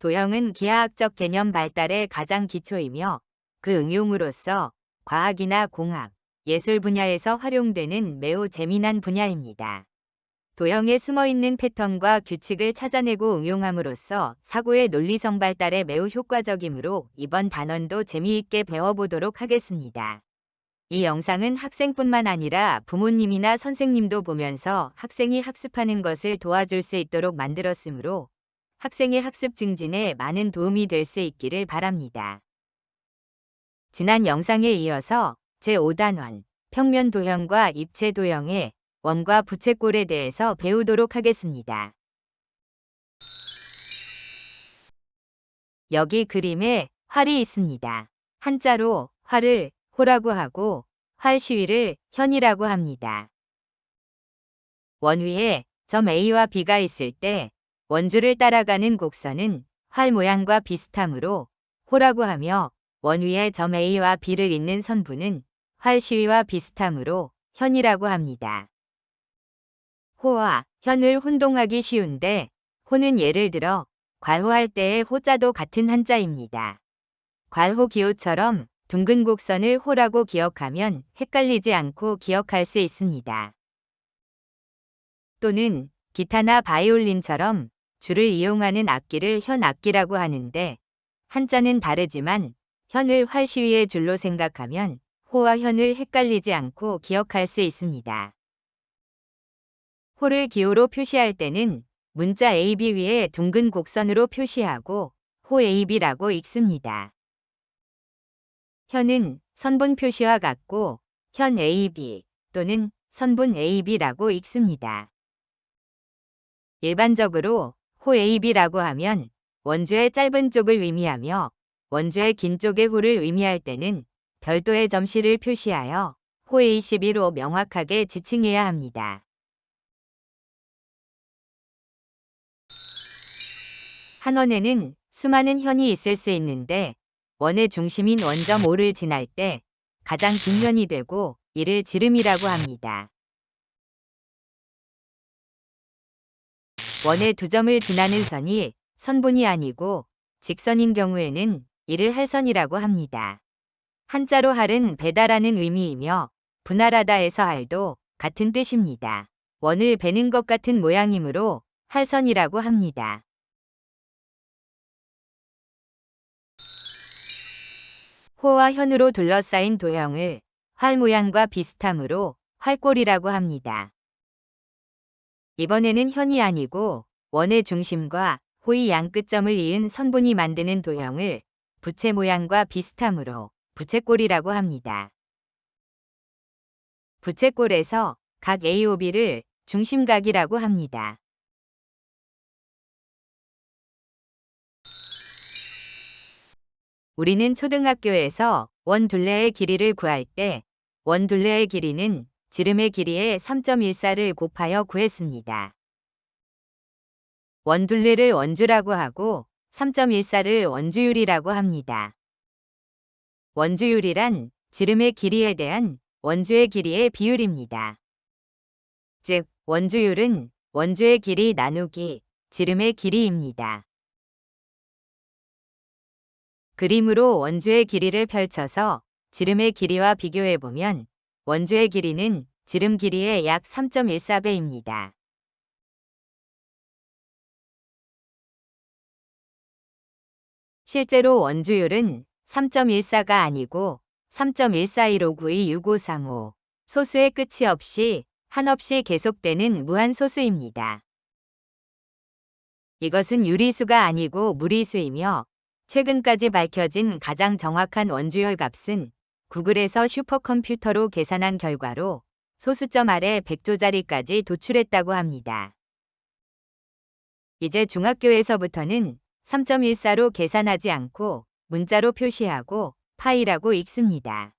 도형은 기하학적 개념 발달의 가장 기초이며 그 응용으로서 과학이나 공학, 예술 분야에서 활용되는 매우 재미난 분야입니다. 도형에 숨어있는 패턴과 규칙을 찾아내고 응용함으로써 사고의 논리성 발달에 매우 효과적이므로 이번 단원도 재미있게 배워보도록 하겠습니다. 이 영상은 학생뿐만 아니라 부모님이나 선생님도 보면서 학생이 학습하는 것을 도와줄 수 있도록 만들었으므로 학생의 학습 증진에 많은 도움이 될 수 있기를 바랍니다. 지난 영상에 이어서 제5단원 평면 도형과 입체 도형의 원과 부채꼴에 대해서 배우도록 하겠습니다. 여기 그림에 활이 있습니다. 한자로 활을 호라고 하고 활 시위를 현이라고 합니다. 원 위에 점 A와 B가 있을 때 원줄을 따라가는 곡선은 활 모양과 비슷하므로 호라고 하며 원 위에 점 A와 B를 잇는 선분은 활 시위와 비슷하므로 현이라고 합니다. 호와 현을 혼동하기 쉬운데 호는 예를 들어 괄호할 때의 호자도 같은 한자입니다. 괄호 기호처럼 둥근 곡선을 호라고 기억하면 헷갈리지 않고 기억할 수 있습니다. 또는 기타나 바이올린처럼 줄을 이용하는 악기를 현악기라고 하는데 한자는 다르지만 현을 활시위의 줄로 생각하면 호와 현을 헷갈리지 않고 기억할 수 있습니다. 호를 기호로 표시할 때는 문자 AB 위에 둥근 곡선으로 표시하고 호 AB라고 읽습니다. 현은 선분 표시와 같고 현 AB 또는 선분 AB라고 읽습니다. 일반적으로 호 AB라고 하면 원주의 짧은 쪽을 의미하며 원주의 긴 쪽의 호를 의미할 때는 별도의 점씨를 표시하여 호 A12로 명확하게 지칭해야 합니다. 한 원에는 수많은 현이 있을 수 있는데 원의 중심인 원점 O를 지날 때 가장 긴 현이 되고 이를 지름이라고 합니다. 원의 두 점을 지나는 선이 선분이 아니고 직선인 경우에는 이를 할선이라고 합니다. 한자로 할은 배다라는 의미이며 분할하다에서 할도 같은 뜻입니다. 원을 베는 것 같은 모양이므로 할선이라고 합니다. 호와 현으로 둘러싸인 도형을 활 모양과 비슷하므로 활꼴이라고 합니다. 이번에는 현이 아니고 원의 중심과 호의 양 끝점을 이은 선분이 만드는 도형을 부채 모양과 비슷하므로 부채꼴이라고 합니다. 부채꼴에서 각 AOB를 중심각이라고 합니다. 우리는 초등학교에서 원 둘레의 길이를 구할 때 원 둘레의 길이는 지름의 길이의 3.14를 곱하여 구했습니다. 원 둘레를 원주라고 하고 3.14를 원주율이라고 합니다. 원주율이란 지름의 길이에 대한 원주의 길이의 비율입니다. 즉, 원주율은 원주의 길이 나누기 지름의 길이입니다. 그림으로 원주의 길이를 펼쳐서 지름의 길이와 비교해보면 원주의 길이는 지름 길이의 약 3.14배입니다. 실제로 원주율은 3.14가 아니고 3.1415926535 소수의 끝이 없이 한없이 계속되는 무한소수입니다. 이것은 유리수가 아니고 무리수이며 최근까지 밝혀진 가장 정확한 원주율 값은 구글에서 슈퍼컴퓨터로 계산한 결과로 소수점 아래 100조짜리까지 도출했다고 합니다. 이제 중학교에서부터는 3.14로 계산하지 않고 문자로 표시하고 파이라고 읽습니다.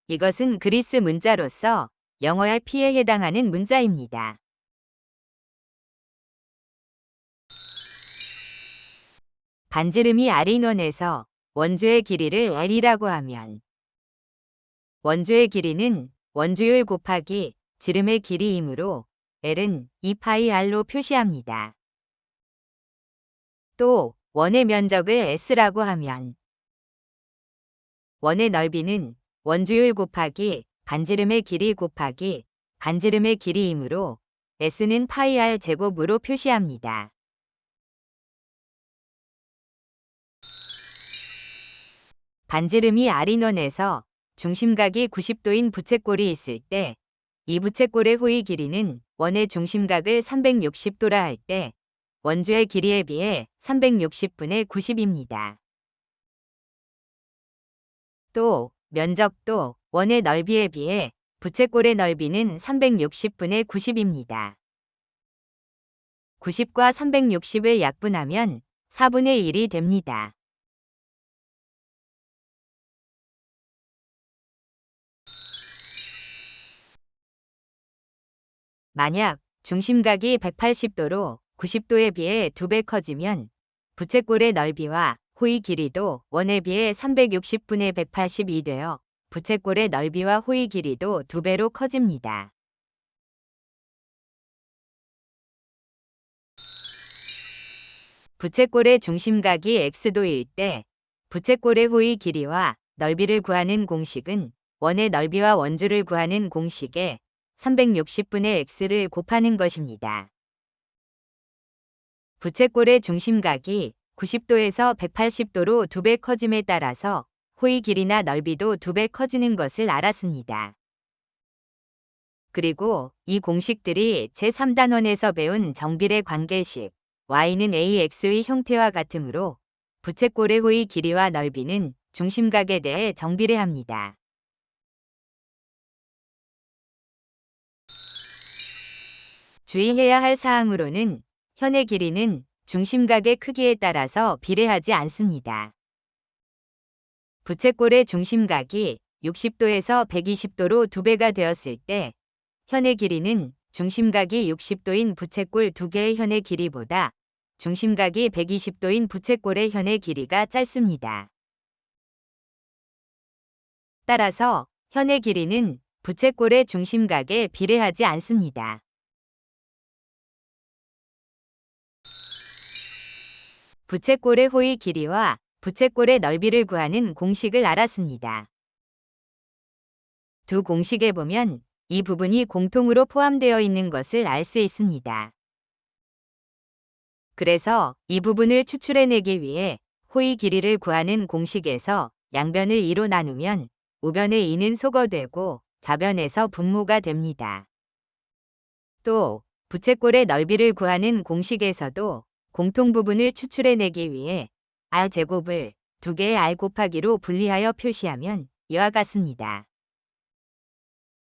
이것은 그리스 문자로서 영어의 P에 해당하는 문자입니다. 반지름이 R인원에서 원주의 길이를 L이라고 하면 원주의 길이는 원주율 곱하기 지름의 길이이므로 L은 2파이 R로 표시합니다. 또 원의 면적을 S라고 하면 원의 넓이는 원주율 곱하기 반지름의 길이 곱하기 반지름의 길이이므로 S는 파이 R 제곱으로 표시합니다. 반지름이 R인 원에서 중심각이 90도인 부채꼴이 있을 때 이 부채꼴의 호의 길이는 원의 중심각을 360도라 할 때 원주의 길이에 비해 360분의 90입니다. 또 면적도 원의 넓이에 비해 부채꼴의 넓이는 360분의 90입니다. 90과 360을 약분하면 4분의 1이 됩니다. 만약 중심각이 180도로 90도에 비해 2배 커지면 부채꼴의 넓이와 호의 길이도 원에 비해 360분의 180이 되어 부채꼴의 넓이와 호의 길이도 2배로 커집니다. 부채꼴의 중심각이 X도일 때 부채꼴의 호의 길이와 넓이를 구하는 공식은 원의 넓이와 원주를 구하는 공식에 360분의 X를 곱하는 것입니다. 부채꼴의 중심각이 90도에서 180도로 2배 커짐에 따라서 호의 길이나 넓이도 2배 커지는 것을 알았습니다. 그리고 이 공식들이 제3단원에서 배운 정비례 관계식 y는 ax의 형태와 같으므로 부채꼴의 호의 길이와 넓이는 중심각에 대해 정비례합니다. 주의해야 할 사항으로는 현의 길이는 중심각의 크기에 따라서 비례하지 않습니다. 부채꼴의 중심각이 60도에서 120도로 2배가 되었을 때 현의 길이는 중심각이 60도인 부채꼴 2개의 현의 길이보다 중심각이 120도인 부채꼴의 현의 길이가 짧습니다. 따라서 현의 길이는 부채꼴의 중심각에 비례하지 않습니다. 부채꼴의 호의 길이와 부채꼴의 넓이를 구하는 공식을 알았습니다. 두 공식에 보면 이 부분이 공통으로 포함되어 있는 것을 알 수 있습니다. 그래서 이 부분을 추출해내기 위해 호의 길이를 구하는 공식에서 양변을 2로 나누면 우변의 2는 소거되고 좌변에서 분모가 됩니다. 또 부채꼴의 넓이를 구하는 공식에서도 공통 부분을 추출해내기 위해 R제곱을 2개의 R 곱하기로 분리하여 표시하면 이와 같습니다.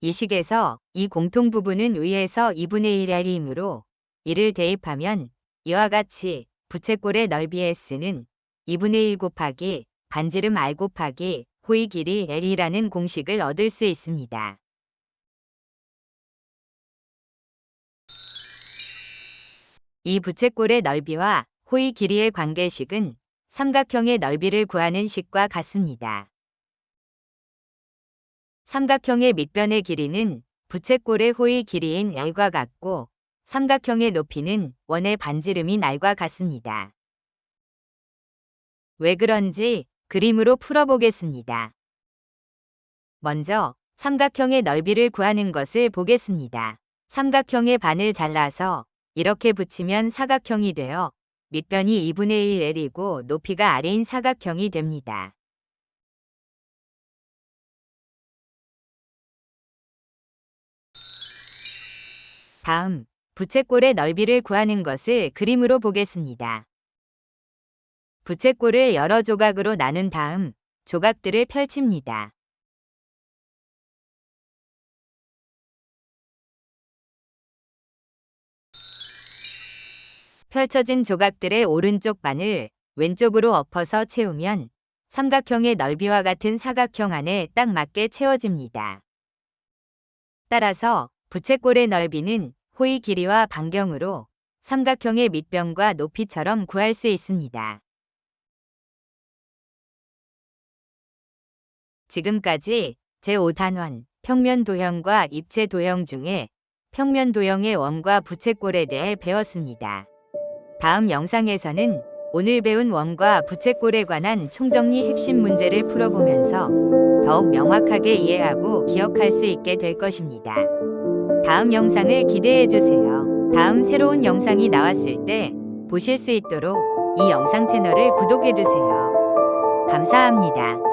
이 식에서 이 공통 부분은 위에서 2분의 1R이므로 이를 대입하면 이와 같이 부채꼴의 넓이 S는 2분의 1 곱하기 반지름 R 곱하기 호의 길이 L이라는 공식을 얻을 수 있습니다. 이 부채꼴의 넓이와 호의 길이의 관계식은 삼각형의 넓이를 구하는 식과 같습니다. 삼각형의 밑변의 길이는 부채꼴의 호의 길이인 L과 같고 삼각형의 높이는 원의 반지름인 R과 같습니다. 왜 그런지 그림으로 풀어보겠습니다. 먼저 삼각형의 넓이를 구하는 것을 보겠습니다. 삼각형의 반을 잘라서 이렇게 붙이면 사각형이 되어 밑변이 2분의 1 L이고 높이가 R인 사각형이 됩니다. 다음, 부채꼴의 넓이를 구하는 것을 그림으로 보겠습니다. 부채꼴을 여러 조각으로 나눈 다음 조각들을 펼칩니다. 펼쳐진 조각들의 오른쪽 반을 왼쪽으로 엎어서 채우면 삼각형의 넓이와 같은 사각형 안에 딱 맞게 채워집니다. 따라서 부채꼴의 넓이는 호의 길이와 반경으로 삼각형의 밑변과 높이처럼 구할 수 있습니다. 지금까지 제5단원 평면 도형과 입체 도형 중에 평면 도형의 원과 부채꼴에 대해 배웠습니다. 다음 영상에서는 오늘 배운 원과 부채꼴에 관한 총정리 핵심 문제를 풀어보면서 더욱 명확하게 이해하고 기억할 수 있게 될 것입니다. 다음 영상을 기대해 주세요. 다음 새로운 영상이 나왔을 때 보실 수 있도록 이 영상 채널을 구독해 두세요. 감사합니다.